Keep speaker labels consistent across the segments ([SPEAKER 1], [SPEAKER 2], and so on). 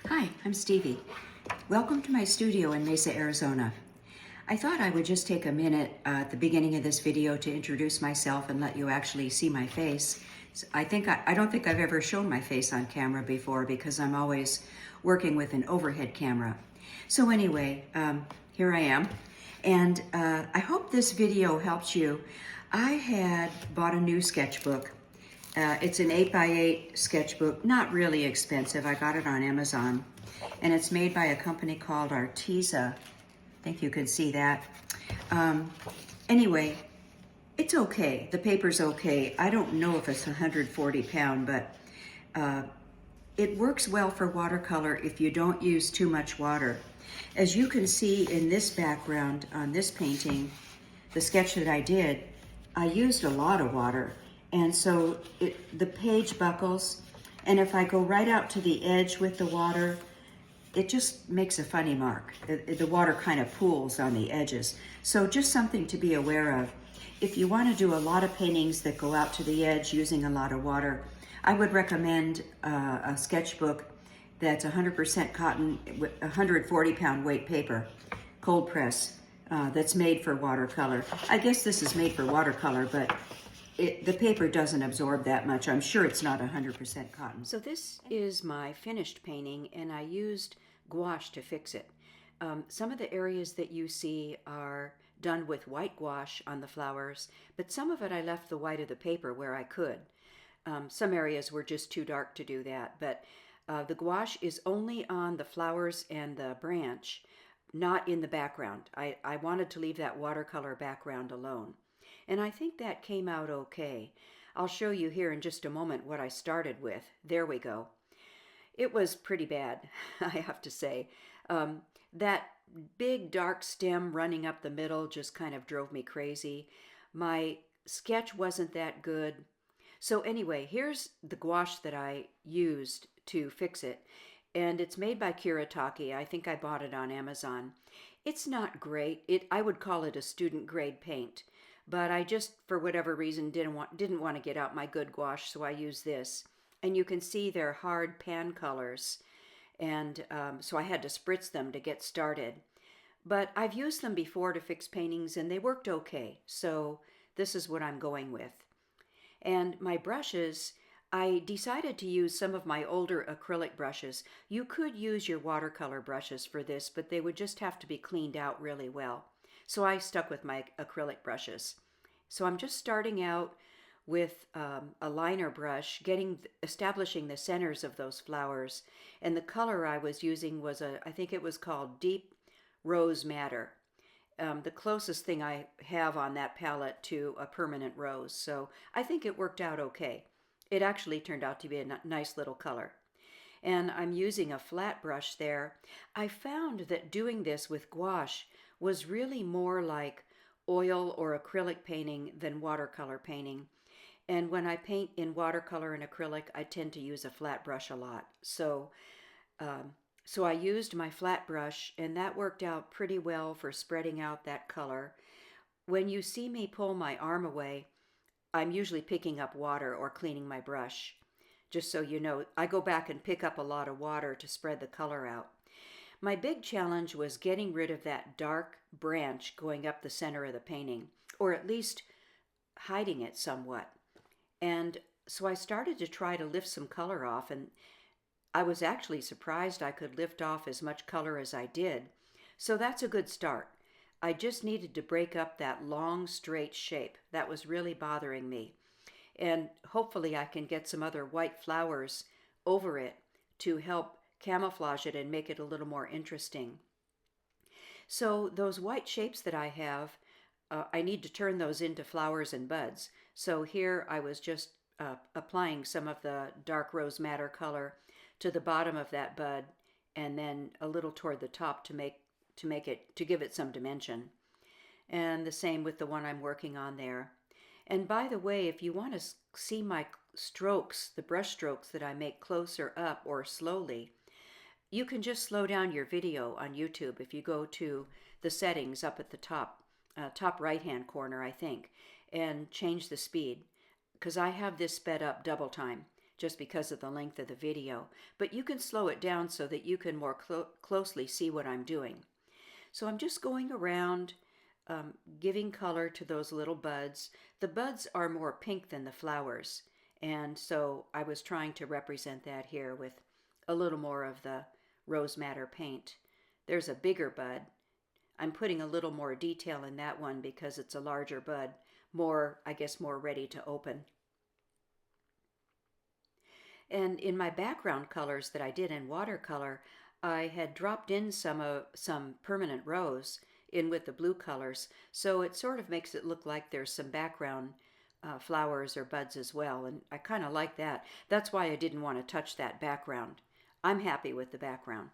[SPEAKER 1] Hi, I'm Stevie. Welcome to my studio in Mesa, Arizona. I thought I would just take a minute at the beginning of this video to introduce myself and let you actually see my face. I don't think I've ever shown my face on camera before because I'm always working with an overhead camera. So anyway, here I am. And I hope this video helps you. I had bought a new sketchbook. It's an 8x8 sketchbook, not really expensive. I got it on Amazon. And it's made by a company called Arteza. I think you can see that. Anyway, it's okay. The paper's okay. I don't know if it's 140 pound, but it works well for watercolor if you don't use too much water. As you can see in this background on this painting, the sketch that I did, I used a lot of water. And so the page buckles, and if I go right out to the edge with the water, it just makes a funny mark. The water kind of pools on the edges. So just something to be aware of. If you want to do a lot of paintings that go out to the edge using a lot of water, I would recommend a sketchbook that's 100% cotton with 140 pound weight paper, cold press, that's made for watercolor. I guess this is made for watercolor, but the paper doesn't absorb that much. I'm sure it's not 100% cotton. So this is my finished painting, and I used gouache to fix it. Some of the areas that you see are done with white gouache on the flowers, but some of it I left the white of the paper where I could. Some areas were just too dark to do that, but the gouache is only on the flowers and the branch, not in the background. I wanted to leave that watercolor background alone. And I think that came out okay. I'll show you here in just a moment what I started with. There we go. It was pretty bad, I have to say. That big dark stem running up the middle just kind of drove me crazy. My sketch wasn't that good. So anyway, here's the gouache that I used to fix it. And it's made by Kuretake. I think I bought it on Amazon. It's not great. I would call it a student grade paint. But I just, for whatever reason, didn't want to get out my good gouache, so I used this. And you can see they're hard pan colors, and so I had to spritz them to get started. But I've used them before to fix paintings, and they worked okay, so this is what I'm going with. And my brushes, I decided to use some of my older acrylic brushes. You could use your watercolor brushes for this, but they would just have to be cleaned out really well. So I stuck with my acrylic brushes. So I'm just starting out with a liner brush, establishing the centers of those flowers. And the color I was using was I think it was called Deep Rose Madder. The closest thing I have on that palette to a permanent rose. So I think it worked out okay. It actually turned out to be a nice little color. And I'm using a flat brush there. I found that doing this with gouache was really more like oil or acrylic painting than watercolor painting. And when I paint in watercolor and acrylic, I tend to use a flat brush a lot. So I used my flat brush, and that worked out pretty well for spreading out that color. When you see me pull my arm away, I'm usually picking up water or cleaning my brush. Just so you know, I go back and pick up a lot of water to spread the color out. My big challenge was getting rid of that dark branch going up the center of the painting, or at least hiding it somewhat. And so I started to try to lift some color off, and I was actually surprised I could lift off as much color as I did. So that's a good start. I just needed to break up that long, straight shape. That was really bothering me. And hopefully I can get some other white flowers over it to help camouflage it and make it a little more interesting. So those white shapes that I have, I need to turn those into flowers and buds. So here I was just applying some of the dark rose madder color to the bottom of that bud, and then a little toward the top to give it some dimension. And the same with the one I'm working on there. And by the way, if you want to see my strokes, the brush strokes that I make closer up or slowly, you can just slow down your video on YouTube if you go to the settings up at the top right-hand corner, I think, and change the speed, because I have this sped up double time just because of the length of the video, but you can slow it down so that you can more closely see what I'm doing. So I'm just going around giving color to those little buds. The buds are more pink than the flowers, and so I was trying to represent that here with a little more of the rose madder paint. There's a bigger bud. I'm putting a little more detail in that one because it's a larger bud, more, I guess, more ready to open. And in my background colors that I did in watercolor, I had dropped in some permanent rose in with the blue colors, so it sort of makes it look like there's some background flowers or buds as well, and I kind of like that. That's why I didn't want to touch that background. I'm happy with the background.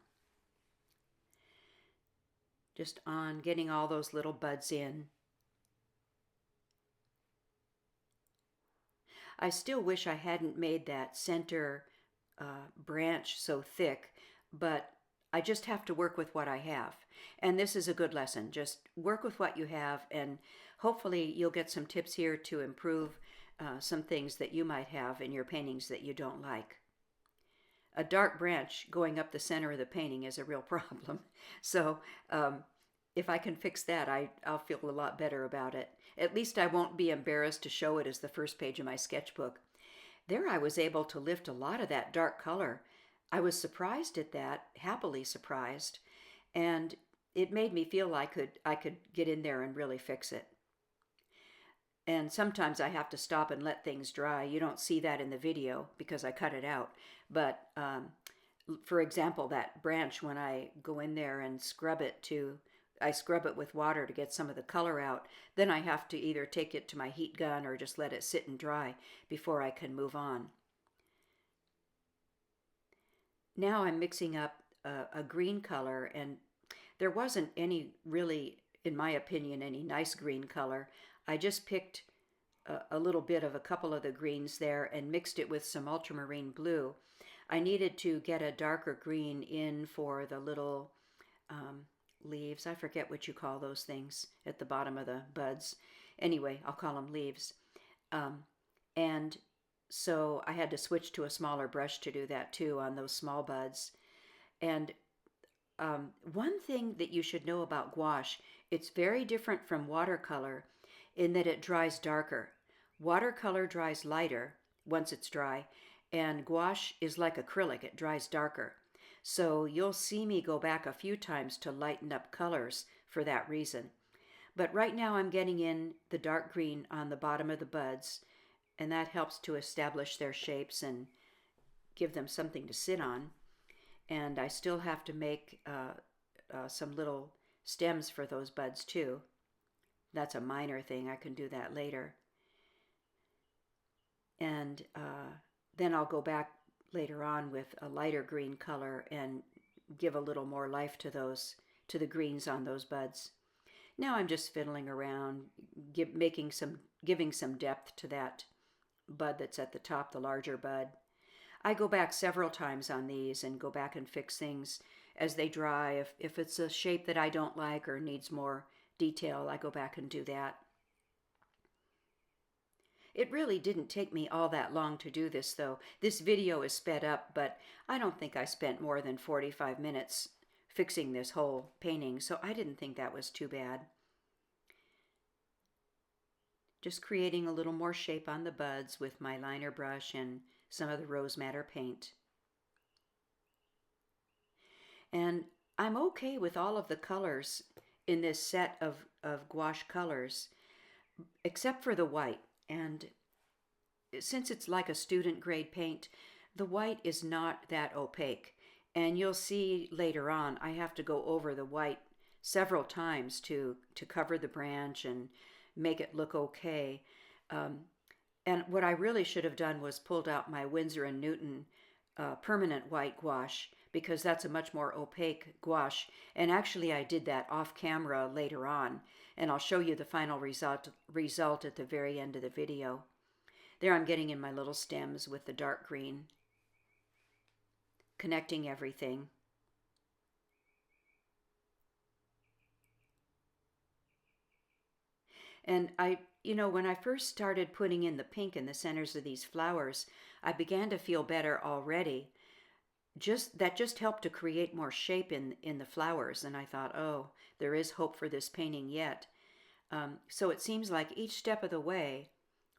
[SPEAKER 1] Just on getting all those little buds in. I still wish I hadn't made that center branch so thick, but I just have to work with what I have. And this is a good lesson. Just work with what you have, and hopefully you'll get some tips here to improve some things that you might have in your paintings that you don't like. A dark branch going up the center of the painting is a real problem. So if I can fix that, I'll feel a lot better about it. At least I won't be embarrassed to show it as the first page of my sketchbook. There I was able to lift a lot of that dark color. I was surprised at that, happily surprised, and it made me feel like I could get in there and really fix it. And sometimes I have to stop and let things dry. You don't see that in the video because I cut it out. But for example, that branch, when I go in there and I scrub it with water to get some of the color out, then I have to either take it to my heat gun or just let it sit and dry before I can move on. Now I'm mixing up a green color, and there wasn't any really, in my opinion, any nice green color. I just picked a little bit of a couple of the greens there and mixed it with some ultramarine blue. I needed to get a darker green in for the little leaves. I forget what you call those things at the bottom of the buds. Anyway, I'll call them leaves. And so I had to switch to a smaller brush to do that too on those small buds. And one thing that you should know about gouache, it's very different from watercolor in that it dries darker. Watercolor dries lighter once it's dry, and gouache is like acrylic, it dries darker. So you'll see me go back a few times to lighten up colors for that reason. But right now I'm getting in the dark green on the bottom of the buds, and that helps to establish their shapes and give them something to sit on. And I still have to make some little stems for those buds too. That's a minor thing. I can do that later. And then I'll go back later on with a lighter green color and give a little more life to the greens on those buds. Now I'm just fiddling around, giving some depth to that bud that's at the top, the larger bud. I go back several times on these and go back and fix things as they dry. If it's a shape that I don't like or needs more detail, I go back and do that. It really didn't take me all that long to do this, though. This video is sped up, but I don't think I spent more than 45 minutes fixing this whole painting, so I didn't think that was too bad. Just creating a little more shape on the buds with my liner brush and some of the rose madder paint. And I'm okay with all of the colors in this set of gouache colors, except for the white. And since it's like a student grade paint, the white is not that opaque. And you'll see later on, I have to go over the white several times to cover the branch and make it look okay. And what I really should have done was pulled out my Winsor & Newton permanent white gouache, because that's a much more opaque gouache. And actually I did that off camera later on, and I'll show you the final result at the very end of the video. There I'm getting in my little stems with the dark green, connecting everything. And when I first started putting in the pink in the centers of these flowers, I began to feel better already. That just helped to create more shape in the flowers, and I thought, oh, there is hope for this painting yet. So it seems like each step of the way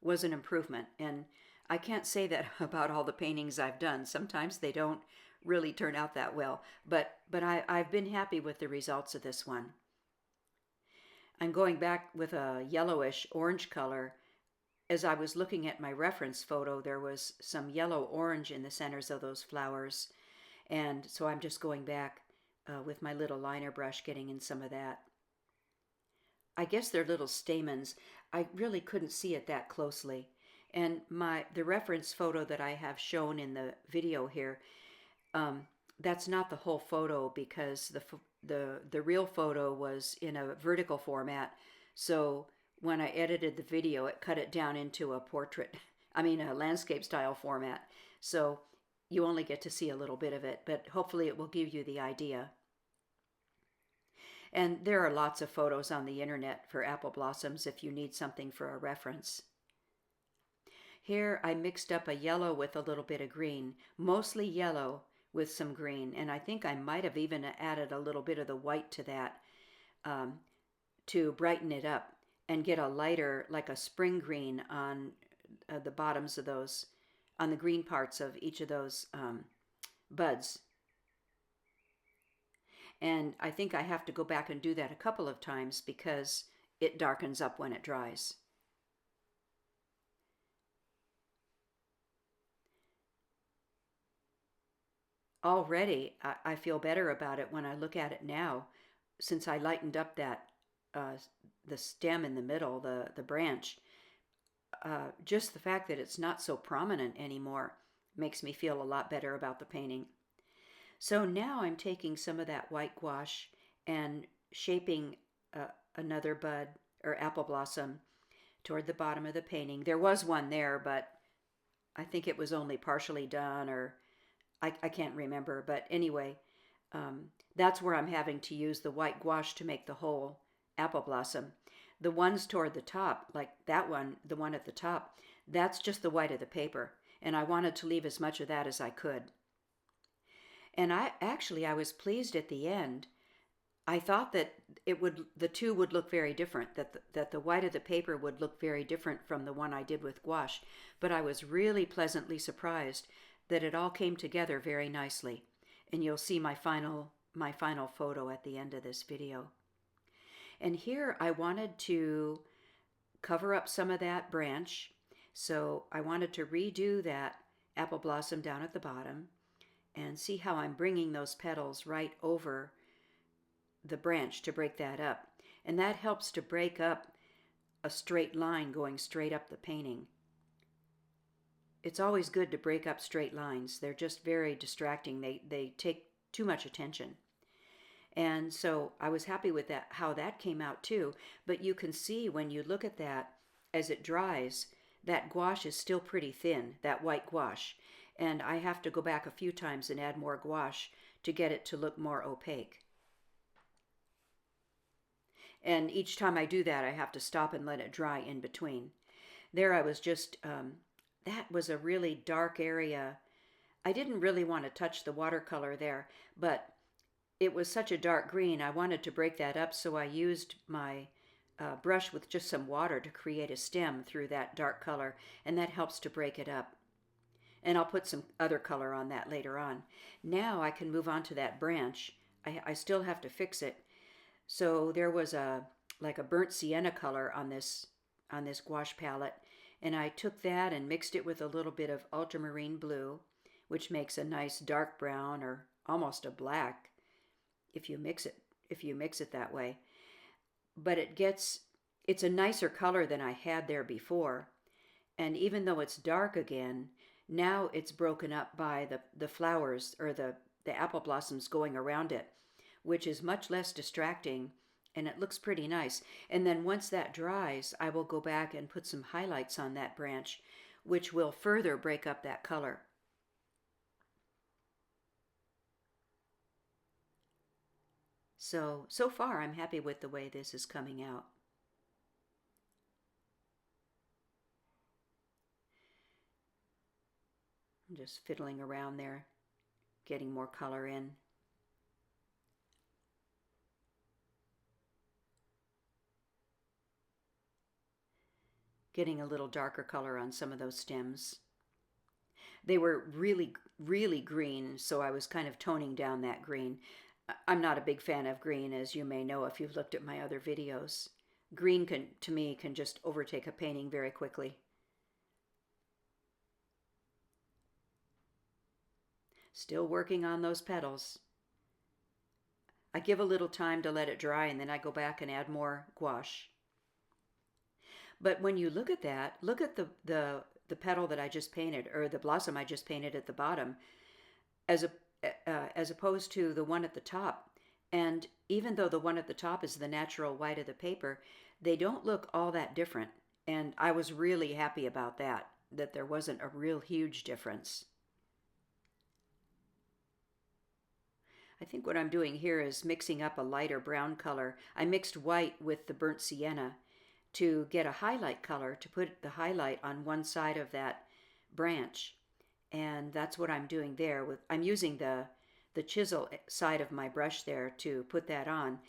[SPEAKER 1] was an improvement, and I can't say that about all the paintings I've done. Sometimes they don't really turn out that well, but I've been happy with the results of this one. I'm going back with a yellowish orange color. As I was looking at my reference photo, there was some yellow-orange in the centers of those flowers, and so I'm just going back with my little liner brush, getting in some of that. I guess they're little stamens. I really couldn't see it that closely. And the reference photo that I have shown in the video here, that's not the whole photo, because the real photo was in a vertical format. So when I edited the video, it cut it down into a a landscape style format. So you only get to see a little bit of it, but hopefully it will give you the idea. And there are lots of photos on the internet for apple blossoms if you need something for a reference. Here I mixed up a yellow with a little bit of green, mostly yellow with some green, and I think I might have even added a little bit of the white to that to brighten it up and get a lighter, like a spring green on the bottoms of those, on the green parts of each of those buds. And I think I have to go back and do that a couple of times because it darkens up when it dries. Already, I feel better about it when I look at it now, since I lightened up that the stem in the middle, the branch. Just the fact that it's not so prominent anymore makes me feel a lot better about the painting. So now I'm taking some of that white gouache and shaping another bud or apple blossom toward the bottom of the painting. There was one there, but I think it was only partially done, or I can't remember. But anyway, that's where I'm having to use the white gouache to make the whole apple blossom. The ones toward the top, like that one, the one at the top, that's just the white of the paper. And I wanted to leave as much of that as I could. And I was pleased at the end. I thought that the two would look very different, that the white of the paper would look very different from the one I did with gouache. But I was really pleasantly surprised that it all came together very nicely. And you'll see my final photo at the end of this video. And here I wanted to cover up some of that branch. So I wanted to redo that apple blossom down at the bottom. And see how I'm bringing those petals right over the branch to break that up. And that helps to break up a straight line going straight up the painting. It's always good to break up straight lines. They're just very distracting. They take too much attention. And so I was happy with that, how that came out too. But you can see when you look at that, as it dries, that gouache is still pretty thin, that white gouache. And I have to go back a few times and add more gouache to get it to look more opaque. And each time I do that, I have to stop and let it dry in between. There I was just, that was a really dark area. I didn't really want to touch the watercolor there, but it was such a dark green. I wanted to break that up, so I used my brush with just some water to create a stem through that dark color, and that helps to break it up. And I'll put some other color on that later on. Now I can move on to that branch. I still have to fix it. So there was like a burnt sienna color on this gouache palette, and I took that and mixed it with a little bit of ultramarine blue, which makes a nice dark brown or almost a black if you mix it that way. But it's a nicer color than I had there before. And even though it's dark again, now it's broken up by the flowers or the apple blossoms going around it, which is much less distracting, and it looks pretty nice. And then once that dries, I will go back and put some highlights on that branch, which will further break up that color. So far I'm happy with the way this is coming out. I'm just fiddling around there, getting more color in. Getting a little darker color on some of those stems. They were really, really green, so I was kind of toning down that green. I'm not a big fan of green, as you may know if you've looked at my other videos. Green to me, can just overtake a painting very quickly. Still working on those petals. I give a little time to let it dry, and then I go back and add more gouache. But when you look at that, look at the petal that I just painted, or the blossom I just painted at the bottom, as opposed to the one at the top. And even though the one at the top is the natural white of the paper, they don't look all that different. And I was really happy about that there wasn't a real huge difference. I think what I'm doing here is mixing up a lighter brown color. I mixed white with the burnt sienna to get a highlight color, to put the highlight on one side of that branch. And that's what I'm doing there. I'm using the chisel side of my brush there to put that on.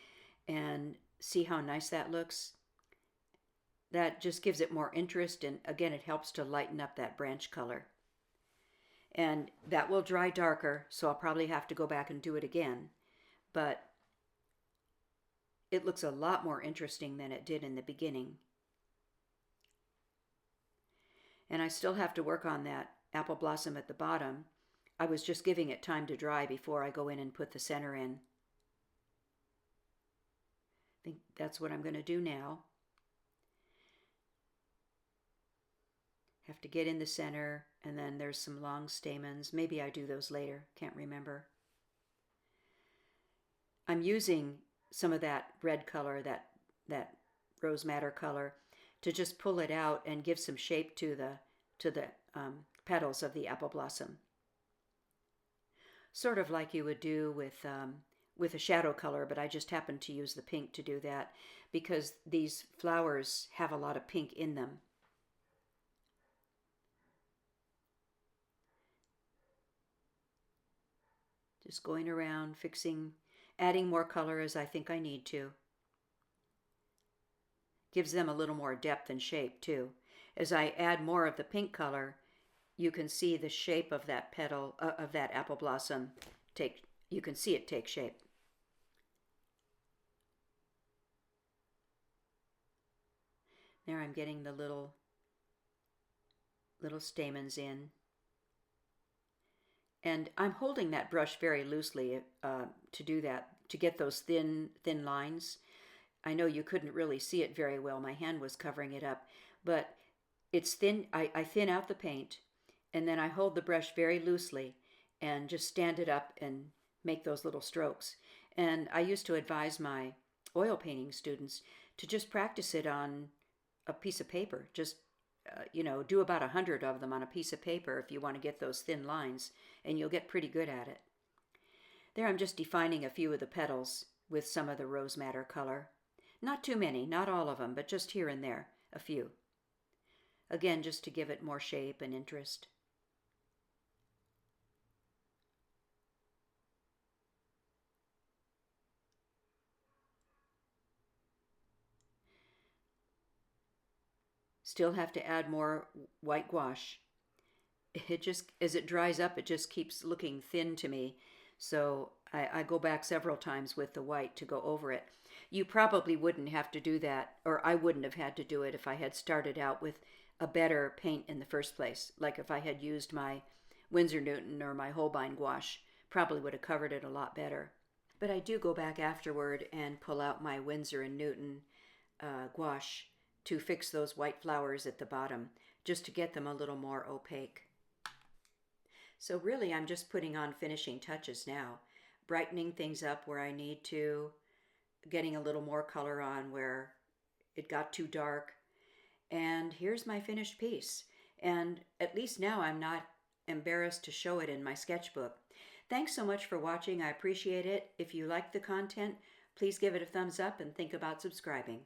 [SPEAKER 1] And see how nice that looks? That just gives it more interest, and again, it helps to lighten up that branch color. And that will dry darker, so I'll probably have to go back and do it again. But it looks a lot more interesting than it did in the beginning. And I still have to work on that apple blossom at the bottom. I was just giving it time to dry before I go in and put the center in. I think that's what I'm going to do now. Have to get in the center, and then there's some long stamens. Maybe I do those later, can't remember. I'm using some of that red color, that rose madder color, to just pull it out and give some shape to the petals of the apple blossom. Sort of like you would do with a shadow color, but I just happened to use the pink to do that because these flowers have a lot of pink in them. Just going around, fixing, adding more color as I think I need to. Gives them a little more depth and shape too. As I add more of the pink color, you can see the shape of that petal, of that apple blossom you can see it take shape. There I'm getting the little stamens in. And I'm holding that brush very loosely to do that, to get those thin lines. I know you couldn't really see it very well. My hand was covering it up. But it's thin. I thin out the paint, and then I hold the brush very loosely and just stand it up and make those little strokes. And I used to advise my oil painting students to just practice it on a piece of paper. Just do about 100 of them on a piece of paper if you want to get those thin lines, and you'll get pretty good at it. There I'm just defining a few of the petals with some of the rose madder color. Not too many, not all of them, but just here and there, a few. Again, just to give it more shape and interest. Still have to add more white gouache. It just, as it dries up, it just keeps looking thin to me. So I go back several times with the white to go over it. You probably wouldn't have to do that, or I wouldn't have had to do it if I had started out with a better paint in the first place. Like if I had used my Winsor Newton or my Holbein gouache, probably would have covered it a lot better. But I do go back afterward and pull out my Winsor and Newton gouache to fix those white flowers at the bottom, just to get them a little more opaque. So really I'm just putting on finishing touches now, brightening things up where I need to, getting a little more color on where it got too dark. And here's my finished piece. And at least now I'm not embarrassed to show it in my sketchbook. Thanks so much for watching. I appreciate it. If you like the content, please give it a thumbs up and think about subscribing.